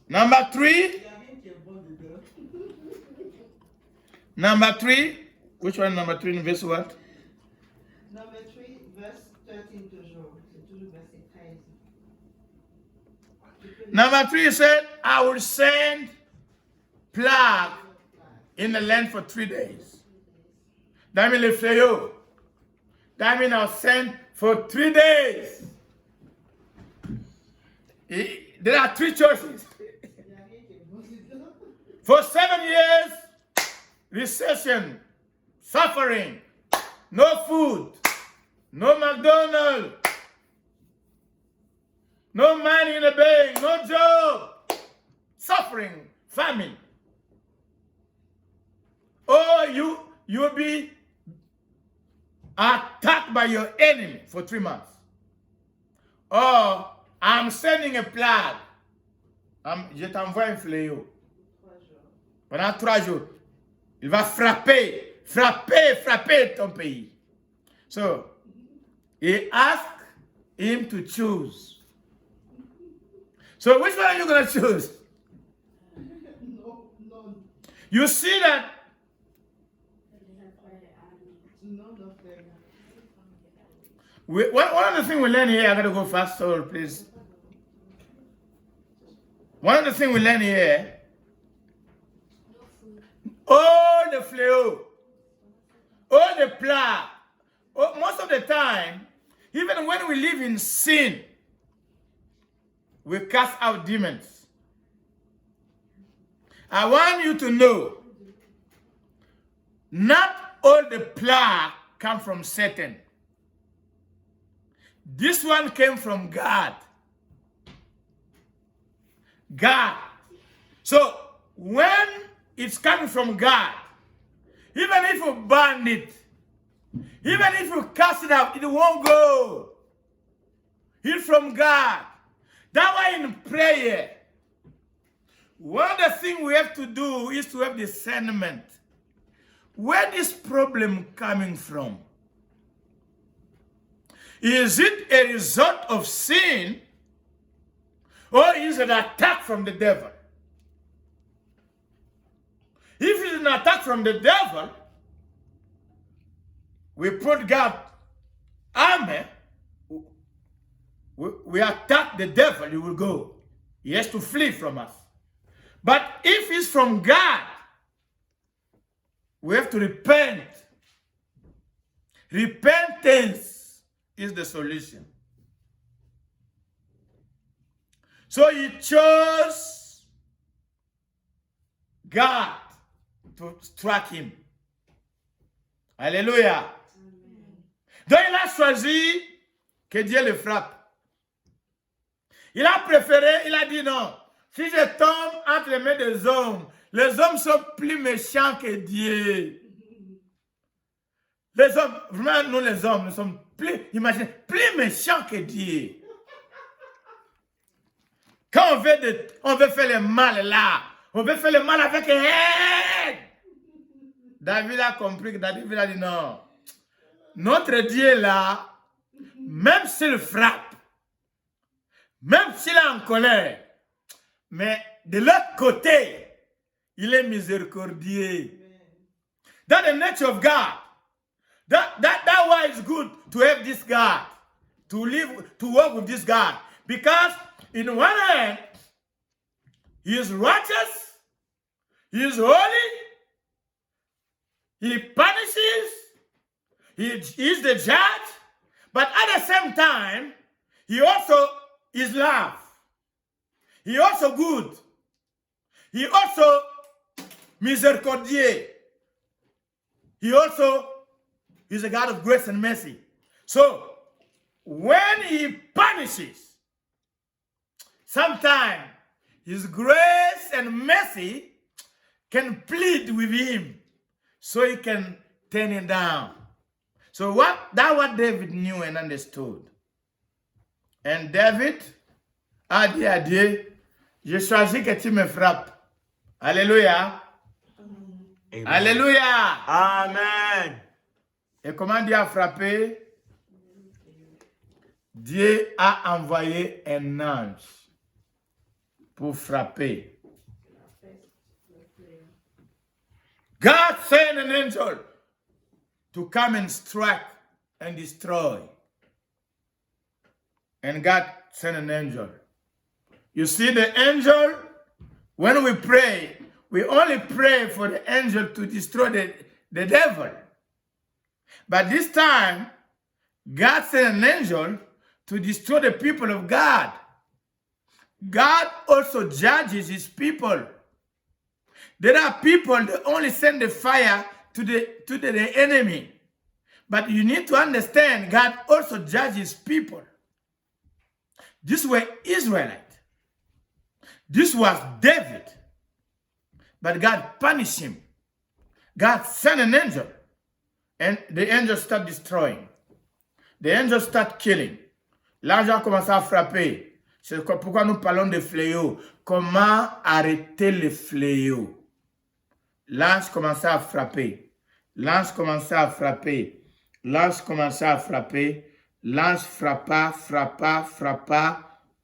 Number 3. Number 3. Which one number 3 in verse what? Number 3, verse 13 toujours. C'est toujours verset 13. Number 3 said, I will send plague in the land for 3 days. That means le fléau. That means I'll send for 3 days. There are 3 choices. For 7 years, recession, suffering, no food, no McDonald's, no money in the bank, no job, suffering, famine. Or you'll be attacked by your enemy for 3 months. Or I'm sending a plague. Je t'envoie un fléau. Pendant 3 jours. Il va frapper ton pays. So, he asked him to choose. So, which one are you going to choose? No. You see that None of them. one of the things we learn here, I got to go fast, so please. One of the things we learn here, all the fléau, all the plague, most of the time, even when we live in sin, we cast out demons. I want you to know, not all the plague come from Satan. This one came from God. God. So when it's coming from God, even if you ban it, even if you cast it out, it won't go. It's from God. That's why in prayer, one of the things we have to do is to have discernment. Where this problem coming from? Is it a result of sin, or is it an attack from the devil? If it's an attack from the devil, we put God army, we attack the devil, he will go. He has to flee from us. But if it's from God, we have to repent. Repentance is the solution. So he chose God to strike him. Alléluia. Donc il a choisi que Dieu le frappe. Il a préféré, il a dit non. Si je tombe entre les mains des hommes, les hommes sont plus méchants que Dieu. Les hommes, vraiment nous les hommes, nous sommes plus, imaginez, plus méchants que Dieu. Quand on veut faire le mal là, on veut faire le mal avec haine. David a compris que David a dit non. Notre Dieu là, même s'il frappe, même s'il est en colère, mais de l'autre côté, il est miséricordieux. That's the nature of God. That's why it's good to have this God, to live, to work with this God. Because in one hand, he is righteous, he is holy, he punishes, he is the judge, but at the same time, he also is love. He also good. He also misericordieux. He also is a God of grace and mercy. So, when he punishes, sometimes his grace and mercy can plead with him so he can turn him down. So that's what David knew and understood. And David a dit à Dieu, je choisis que tu me frappes. Alléluia. Amen. Alléluia. Amen. Et comment Dieu a frappé? Dieu a envoyé un ange. pour frapper. God sent an angel to come and strike and destroy. And God sent an angel. You see, the angel, when we pray, we only pray for the angel to destroy the devil. But this time, God sent an angel to destroy the people of God. God also judges his people. There are people that only send the fire to the enemy. But you need to understand, God also judges people. This were Israelites. This was David. But God punished him. God sent an angel. And the angel started destroying. The angel started killing. L'ange a commencé à frapper. C'est pourquoi nous parlons de fléaux. Comment arrêter les fléaux? L'ange commençait à frapper. L'ange commençait à frapper. L'ange commençait à frapper. L'ange frappa.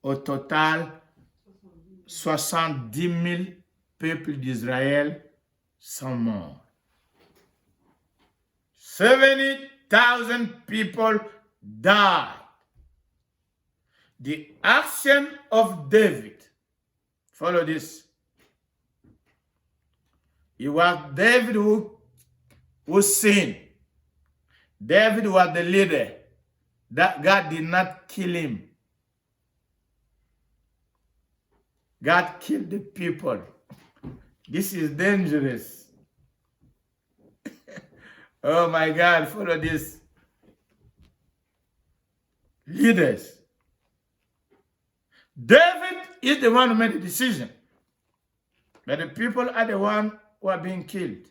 Au total, 70 000 peuples d'Israël sont morts. 70,000 people died. The action of David. Follow this. It was David who sinned. David was the leader. That God did not kill him. God killed the people. This is dangerous. Oh my God, follow this. Leaders. David is the one who made the decision. But the people are the one who are being killed.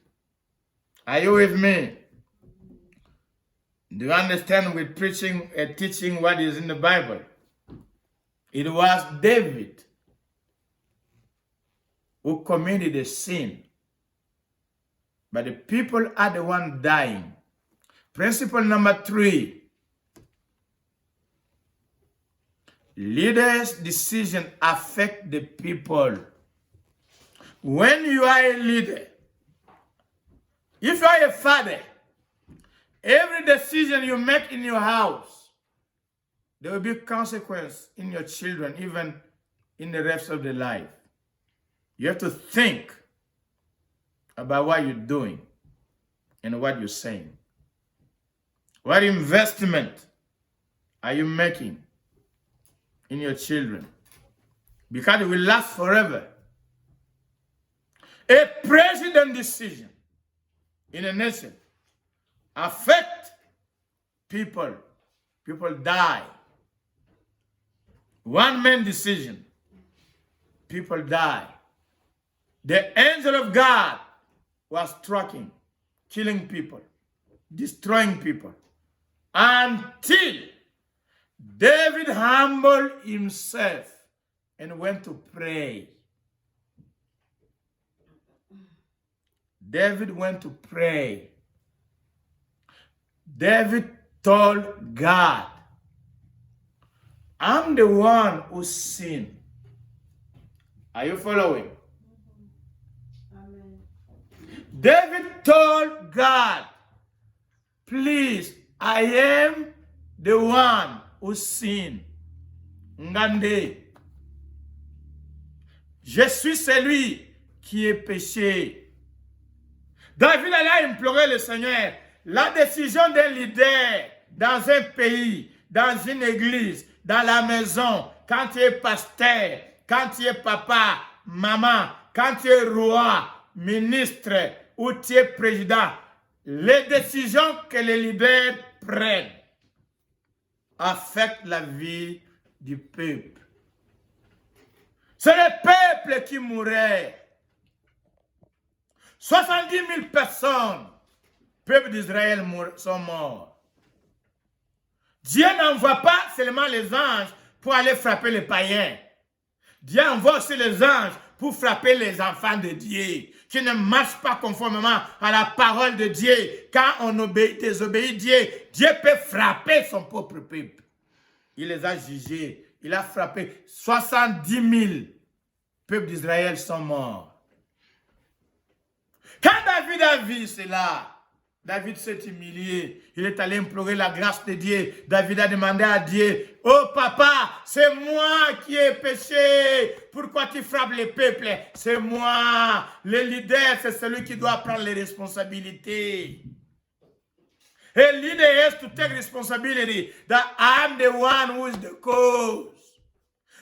Are you with me? Do you understand with preaching and teaching what is in the Bible? It was David who committed a sin. But the people are the one dying. Principle number 3. Leaders' decisions affect the people. When you are a leader, if you are a father, every decision you make in your house, there will be consequence in your children, even in the rest of their life. You have to think about what you're doing and what you're saying. What investment are you making in your children? Because it will last forever. A president decision in a nation affect people. People die. One man decision, people die. The angel of God was striking, killing people, destroying people, until David humbled himself and went to pray. David went to pray. David told God, I'm the one who sinned. Are you following? Amen. David told God, please, I am the one who sinned. Ngande, je suis celui qui est péché. David allait implorer le Seigneur. La décision d'un leader dans un pays, dans une église, dans la maison, quand tu es pasteur, quand tu es papa, maman, quand tu es roi, ministre ou tu es président, les décisions que les leaders prennent affectent la vie du peuple. C'est le peuple qui mourait. 70 000 personnes, peuple d'Israël, sont morts. Dieu n'envoie pas seulement les anges pour aller frapper les païens. Dieu envoie aussi les anges pour frapper les enfants de Dieu, qui ne marchent pas conformément à la parole de Dieu. Quand on désobéit Dieu, Dieu peut frapper son propre peuple. Il les a jugés. Il a frappé 70 000 peuple d'Israël sont morts. Quand David a vu cela, David s'est humilié. Il est allé implorer la grâce de Dieu. David a demandé à Dieu, « Oh papa, c'est moi qui ai péché. Pourquoi tu frappes le peuple? C'est moi. Le leader, c'est celui qui doit prendre les responsabilités. A leader has to take responsibility that I'm the one who is the cause.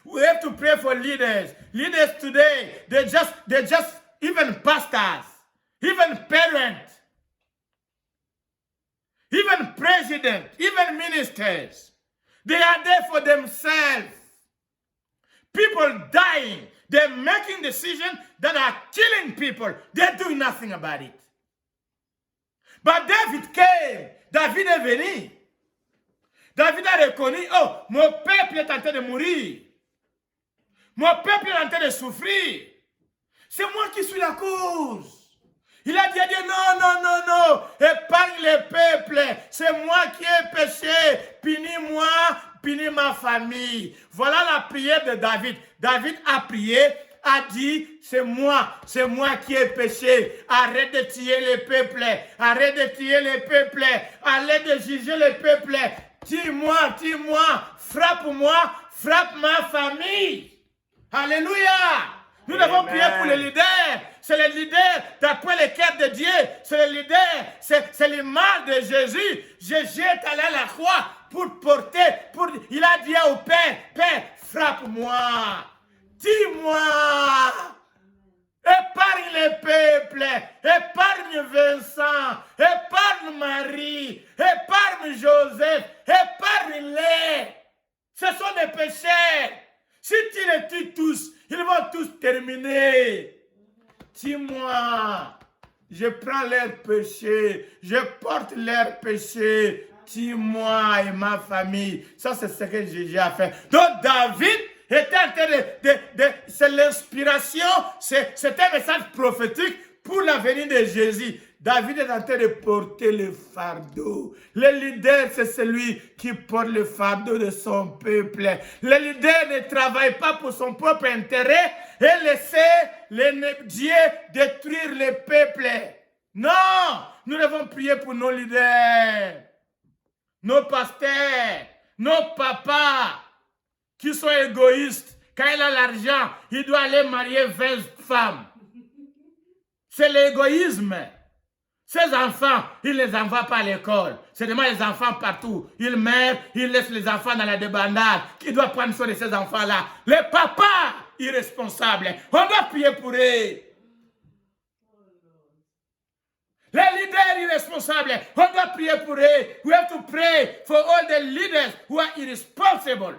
We have to pray for leaders. Leaders today, they just even pastors, even parents, even presidents, even ministers. They are there for themselves. People dying. They're making decisions that are killing people. They're doing nothing about it. But David came. David est venu. David a reconnu, oh, mon peuple est en train de mourir. Mon peuple est en train de souffrir. C'est moi qui suis la cause. Il a dit à Dieu, non, non, non, non, épargne le peuple. C'est moi qui ai péché. Punis-moi, punis ma famille. Voilà la prière de David. David a prié, a dit, c'est moi qui ai péché. Arrête de tuer le peuple. Arrête de tuer le peuple. Arrête de juger le peuple. Tue-moi, frappe-moi, frappe ma famille. Alléluia. Nous devons prier pour les leaders. C'est les leaders d'après le cœur de Dieu. C'est les leaders, c'est l'image de Jésus. Jésus est allé à la croix pour porter, il a dit au Père, Père, frappe-moi, tue-moi, épargne le peuple, épargne Vincent, épargne Marie, épargne Joseph, épargne-les. Ce sont des pécheurs. Si tu les tues tous, ils vont tous terminer. Tue-moi, je prends leurs péchés, je porte leurs péchés. Tue-moi et ma famille. Ça, c'est ce que Jésus a fait. Donc, David était en train c'est l'inspiration, c'est un message prophétique pour la venue de Jésus. David est en train de porter le fardeau. Le leader, c'est celui qui porte le fardeau de son peuple. Le leader ne travaille pas pour son propre intérêt et laisser Dieu détruire le peuple. Non, nous devons prier pour nos leaders, nos pasteurs, nos papas qui sont égoïstes. Quand il a l'argent, il doit aller marier 20 femmes. C'est l'égoïsme. Ces enfants, il ne les envoie pas à l'école. C'est vraiment les enfants partout. Il meurt, il laisse les enfants dans la débandade. Qui doit prendre soin de ces enfants-là? Les papas irresponsables. On doit prier pour eux. Les leaders irresponsables, on doit prier pour eux. We have to pray for all the leaders who are irresponsible.